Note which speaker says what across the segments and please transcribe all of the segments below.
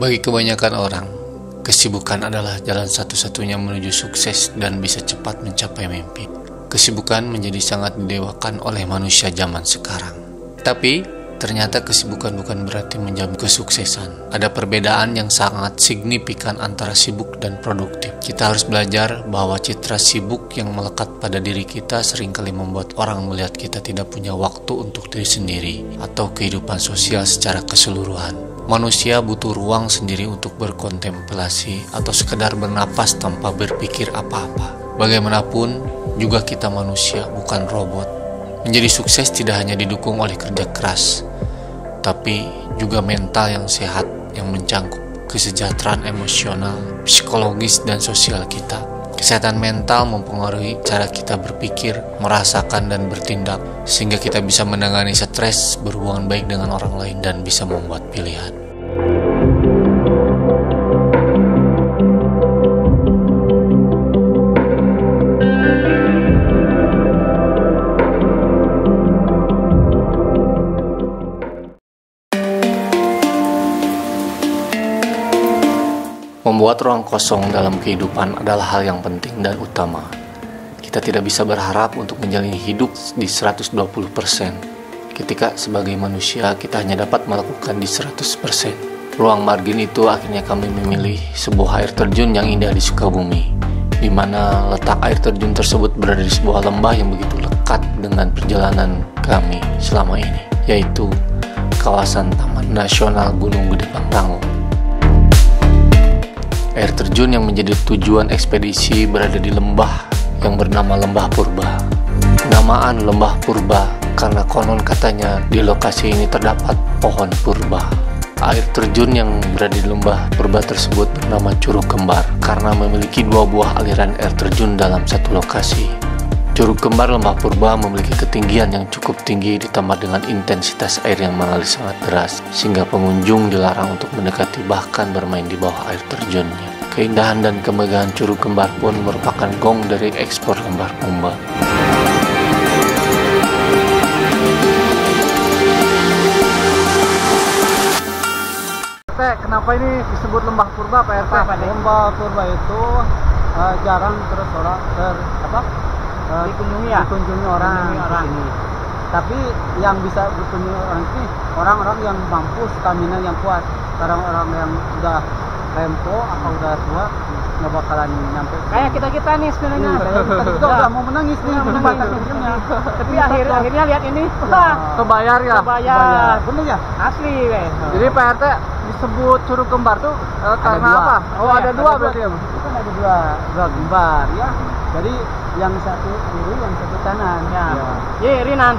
Speaker 1: Bagi kebanyakan orang, kesibukan adalah jalan satu-satunya menuju sukses dan bisa cepat mencapai mimpi. Kesibukan menjadi sangat didewakan oleh manusia zaman sekarang. Tapi, ternyata kesibukan bukan berarti menjamin kesuksesan. Ada perbedaan yang sangat signifikan antara sibuk dan produktif. Kita harus belajar bahwa citra sibuk yang melekat pada diri kita seringkali membuat orang melihat kita tidak punya waktu untuk diri sendiri atau kehidupan sosial secara keseluruhan. Manusia butuh ruang sendiri untuk berkontemplasi atau sekedar bernapas tanpa berpikir apa-apa. Bagaimanapun, juga kita manusia, bukan robot. Menjadi sukses tidak hanya didukung oleh kerja keras, tapi juga mental yang sehat yang mencangkup kesejahteraan emosional, psikologis, dan sosial kita. Kesehatan mental mempengaruhi cara kita berpikir, merasakan, dan bertindak, sehingga kita bisa menangani stres, berhubungan baik dengan orang lain, dan bisa membuat pilihan. Membuat ruang kosong dalam kehidupan adalah hal yang penting dan utama. Kita tidak bisa berharap untuk menjalani hidup di 120%. Ketika sebagai manusia kita hanya dapat melakukan di 100%. Ruang margin itu akhirnya kami memilih sebuah air terjun yang indah di Sukabumi, di mana letak air terjun tersebut berada di sebuah lembah yang begitu lekat dengan perjalanan kami selama ini, yaitu kawasan Taman Nasional Gunung Gede Pangrango. Air terjun yang menjadi tujuan ekspedisi berada di lembah yang bernama Lembah Purba. Penamaan Lembah Purba karena konon katanya di lokasi ini terdapat pohon purba. Air terjun yang berada di Lembah Purba tersebut bernama Curug Kembar karena memiliki dua buah aliran air terjun dalam satu lokasi. Curug Kembar Lembah Purba memiliki ketinggian yang cukup tinggi ditambah dengan intensitas air yang mengalir sangat deras, sehingga pengunjung dilarang untuk mendekati bahkan bermain di bawah air terjunnya. Keindahan dan kemegahan Curug Kembar pun merupakan gong dari ekspor Lembah Purba.
Speaker 2: Kenapa ini disebut Lembah Purba, Pak RT?
Speaker 3: Lembah Purba itu jarang terus orang dikunjungi orang ini. Tapi yang bisa dikunjungi orang ini orang-orang yang mampu, stamina yang kuat. Orang-orang yang sudah tempo atau udah tua nggak bakalan nyampe.
Speaker 2: Kayak kita nih sebenarnya.
Speaker 3: Kita juga udah mau menangis nih,
Speaker 2: Tapi akhirnya lihat ini,
Speaker 3: kebayar ya.
Speaker 2: Kebayar.
Speaker 3: Bener ya?
Speaker 2: Asli, weh.
Speaker 3: Jadi Pak RT disebut Curug Kembar tuh karena apa? Oh, ada dua berarti ya?
Speaker 2: Itu kan ada dua kembar ya.
Speaker 3: Jadi yang satu kiri, yang satu kanan.
Speaker 2: Ya. Ye, Rinan.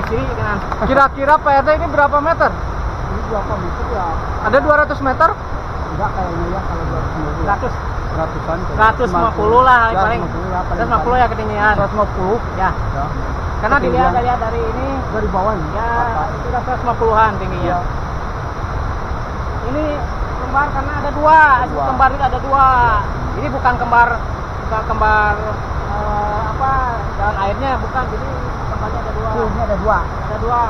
Speaker 2: Kiri kanan.
Speaker 3: Kira-kira Pak RT ini berapa meter?
Speaker 2: Ini berapa meter ya?
Speaker 3: Ada 200 meter?
Speaker 2: Enggak kayaknya ya, kalau 200.
Speaker 3: 150
Speaker 2: lah paling. 150 ya ketinggian.
Speaker 3: 150
Speaker 2: ya. Karena dilihat dari ini
Speaker 3: dari bawah
Speaker 2: ya, itu udah 150-an tingginya. Ya. Ini kembar karena ada dua. Kembar itu ada dua. Ini bukan kembar jalan airnya bukan. Jadi kembarnya ada dua.
Speaker 3: Ini ada dua.
Speaker 2: Ada dua.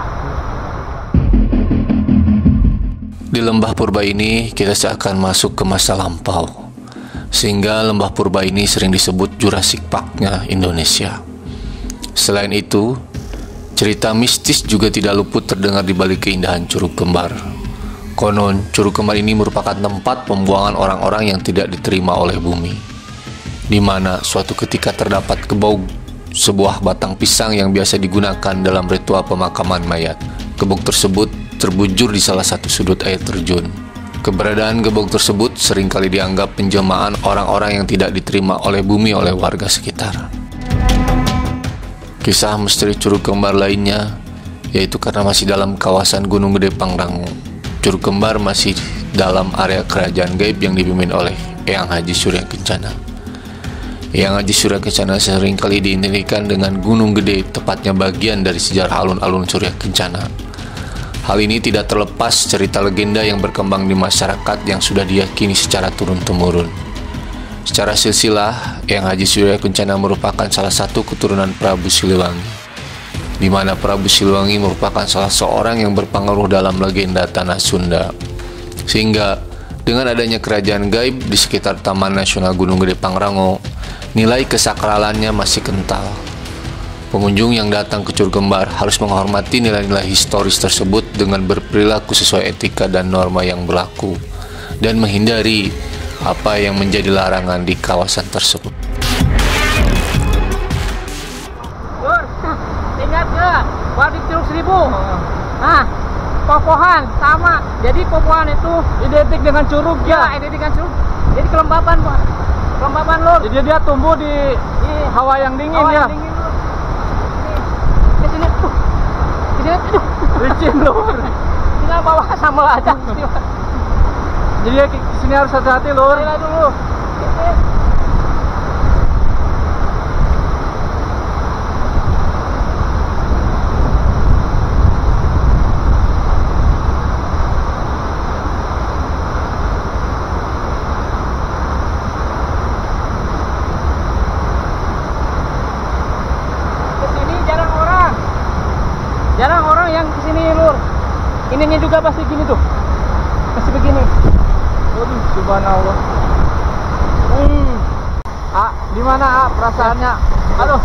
Speaker 1: Di Lembah Purba ini kita seakan masuk ke masa lampau, sehingga Lembah Purba ini sering disebut Jurassic Park-nya Indonesia. Selain itu, cerita mistis juga tidak luput terdengar di balik keindahan Curug Kembar. Konon, Curug Kembar ini merupakan tempat pembuangan orang-orang yang tidak diterima oleh bumi, di mana suatu ketika terdapat kebau sebuah batang pisang yang biasa digunakan dalam ritual pemakaman mayat. Gebok tersebut terbujur di salah satu sudut air terjun. Keberadaan gebok tersebut seringkali dianggap penjelmaan orang-orang yang tidak diterima oleh bumi oleh warga sekitar. Kisah misteri Curug Kembar lainnya, yaitu karena masih dalam kawasan Gunung Gede Pangrango. Curug Kembar masih dalam area kerajaan gaib yang dipimpin oleh Eyang Haji Surya Kencana. Eyang Haji Surya Kencana seringkali diidentikan dengan Gunung Gede, tepatnya bagian dari sejarah alun-alun Surya Kencana. Hal ini tidak terlepas cerita legenda yang berkembang di masyarakat yang sudah diyakini secara turun-temurun. Secara silsilah, Eyang Haji Surya Kencana merupakan salah satu keturunan Prabu Siliwangi, di mana Prabu Siliwangi merupakan salah seorang yang berpengaruh dalam legenda tanah Sunda. Sehingga dengan adanya kerajaan gaib di sekitar Taman Nasional Gunung Gede Pangrango, nilai kesakralannya masih kental. Pengunjung yang datang ke Curug Kembar harus menghormati nilai-nilai historis tersebut dengan berperilaku sesuai etika dan norma yang berlaku, dan menghindari apa yang menjadi larangan di kawasan tersebut.
Speaker 2: Lur, ingat gak? Di Curug Seribu. Nah, Popohan sama. Jadi Popohan itu identik dengan curug ya. Identik dengan curug. Jadi kelembaban, Pak. Kelembaban, Lur.
Speaker 3: Jadi dia tumbuh di hawa yang dingin
Speaker 2: Hawa
Speaker 3: ya.
Speaker 2: yang dingin, Lur. Ke sini tuh. Ke sini tuh.
Speaker 3: Licin Lur.
Speaker 2: Tinggal bawa sambal aja.
Speaker 3: Jadi di sini harus hati-hati Lur.
Speaker 2: Lihat dulu. Jarang orang yang kesini, Lur. Ininya juga pasti gini tuh. Pasti begini.
Speaker 3: Waduh, subhanallah. Gimana perasaannya?
Speaker 2: Aduh.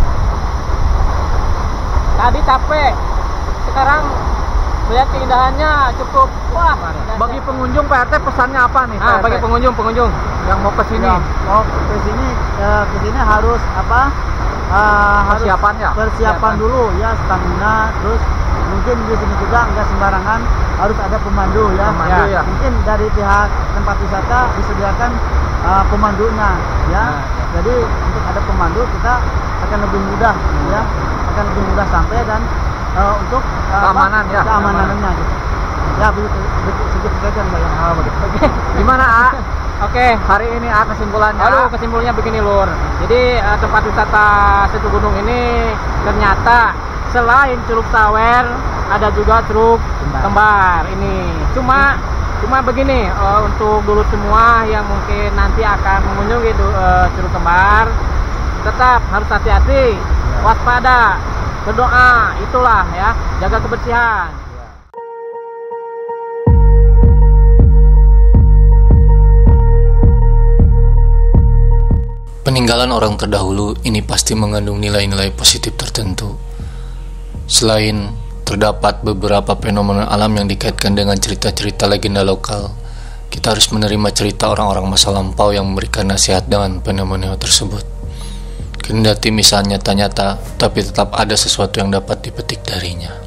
Speaker 2: Tadi capek. Sekarang lihat keindahannya cukup. Wah.
Speaker 3: Bagi pengunjung PRT pesannya apa nih?
Speaker 2: Nah,
Speaker 3: PRT?
Speaker 2: bagi pengunjung
Speaker 3: yang mau ke sini.
Speaker 4: mau ke sini harus apa?
Speaker 3: Persiapan ya?
Speaker 4: Persiapan dulu ya, stamina, terus mungkin di sini juga nggak sembarangan, harus ada pemandu ya.
Speaker 3: Pemandu ya.
Speaker 4: Mungkin dari pihak tempat wisata disediakan pemandunya ya. Jadi untuk ada pemandu kita akan lebih mudah ya, akan lebih mudah sampai dan untuk
Speaker 3: keamanan ya.
Speaker 4: keamanannya gitu. Ya begitu saja Mbak ya.
Speaker 3: Oke. Gimana
Speaker 2: Oke.
Speaker 3: hari ini kesimpulannya?
Speaker 2: Aduh, kesimpulannya begini, Lur. Jadi tempat wisata Situ Gunung ini ternyata selain Curug Sawer ada juga Curug Kembar ini. Cuma begini, untuk dulu semua yang mungkin nanti akan mengunjungi Curug Kembar, tetap harus hati-hati, waspada, berdoa, itulah ya, jaga kebersihan.
Speaker 1: Peninggalan orang terdahulu ini pasti mengandung nilai-nilai positif tertentu. Selain terdapat beberapa fenomena alam yang dikaitkan dengan cerita-cerita legenda lokal, kita harus menerima cerita orang-orang masa lampau yang memberikan nasihat dengan fenomena tersebut. Kendati misalnya nyata-nyata, tapi tetap ada sesuatu yang dapat dipetik darinya.